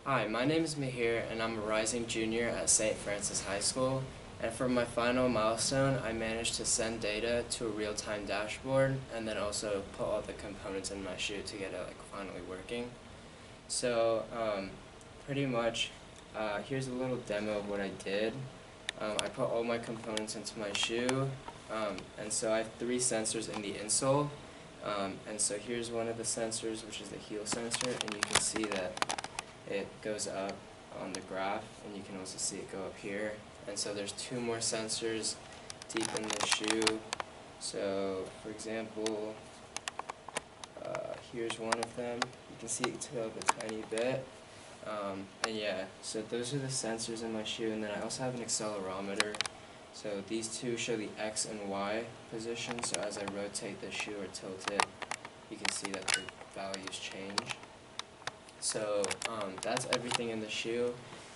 Hi, my name is Mihir, and I'm a rising junior at St. Francis High School. And for my final milestone, I managed to send data to a real-time dashboard, and then also put all the components in my shoe to get it finally working. So, pretty much, here's a little demo of what I did. I put all my components into my shoe, and so I have three sensors in the insole. And so here's one of the sensors, which is the heel sensor, and you can see that it goes up on the graph, and you can also see it go up here. And so there's two more sensors deep in the shoe. So, for example, here's one of them. You can see it tilt up a tiny bit. And yeah, so those are the sensors in my shoe, and then I also have an accelerometer. So these two show the X and Y position, so as I rotate the shoe or tilt it, you can see that the values change. So that's everything in the shoe.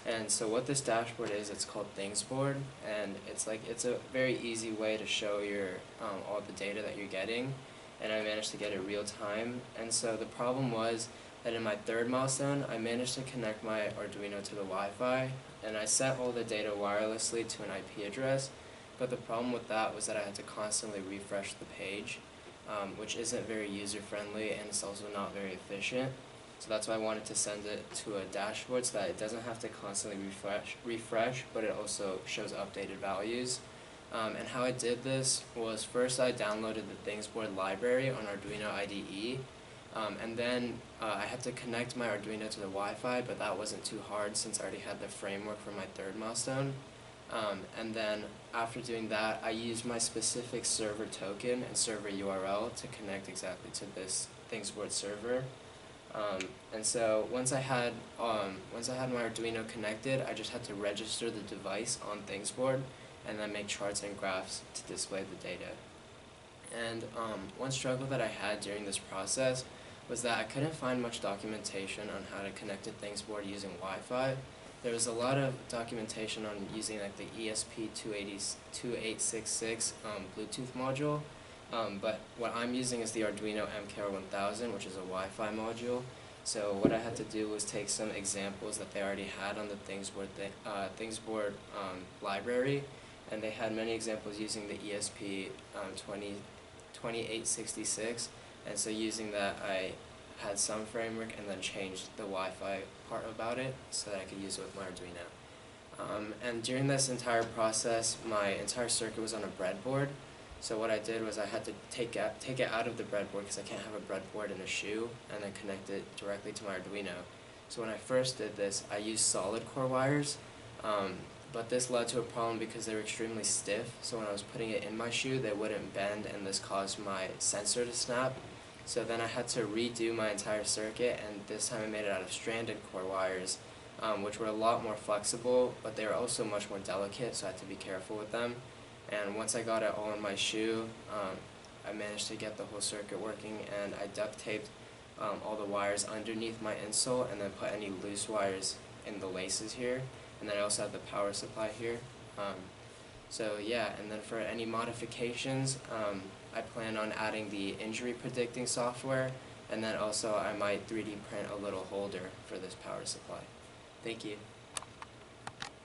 And so what this dashboard is, it's called Thingsboard, and it's a very easy way to show your all the data that you're getting, and I managed to get it real time. And so the problem was that in my third milestone, I managed to connect my Arduino to the Wi-Fi, and I sent all the data wirelessly to an IP address, but the problem with that was that I had to constantly refresh the page, which isn't very user-friendly, and it's also not very efficient. So that's why I wanted to send it to a dashboard so that it doesn't have to constantly refresh, but it also shows updated values. And how I did this was first I downloaded the Thingsboard library on Arduino IDE, and then I had to connect my Arduino to the Wi-Fi, but that wasn't too hard since I already had the framework for my third milestone. And then after doing that, I used my specific server token and server URL to connect exactly to this Thingsboard server. And so once I had my Arduino connected, I just had to register the device on Thingsboard and then make charts and graphs to display the data. And one struggle that I had during this process was that I couldn't find much documentation on how to connect to Thingsboard using Wi-Fi. There was a lot of documentation on using the ESP2866 Bluetooth module. But what I'm using is the Arduino MKR1000, which is a Wi-Fi module. So what I had to do was take some examples that they already had on the Thingsboard library, and they had many examples using the ESP2866, and so using that I had some framework and then changed the Wi-Fi part about it so that I could use it with my Arduino. And during this entire process, my entire circuit was on a breadboard. So what I did was I had to take it out of the breadboard because I can't have a breadboard in a shoe, and then connect it directly to my Arduino. So when I first did this, I used solid core wires, but this led to a problem because they were extremely stiff. So when I was putting it in my shoe, they wouldn't bend, and this caused my sensor to snap. So then I had to redo my entire circuit, and this time I made it out of stranded core wires, which were a lot more flexible, but they were also much more delicate, so I had to be careful with them. And once I got it all in my shoe, I managed to get the whole circuit working, and I duct taped all the wires underneath my insole and then put any loose wires in the laces here. And then I also have the power supply here. So yeah, and then for any modifications, I plan on adding the injury predicting software, and then also I might 3D print a little holder for this power supply. Thank you.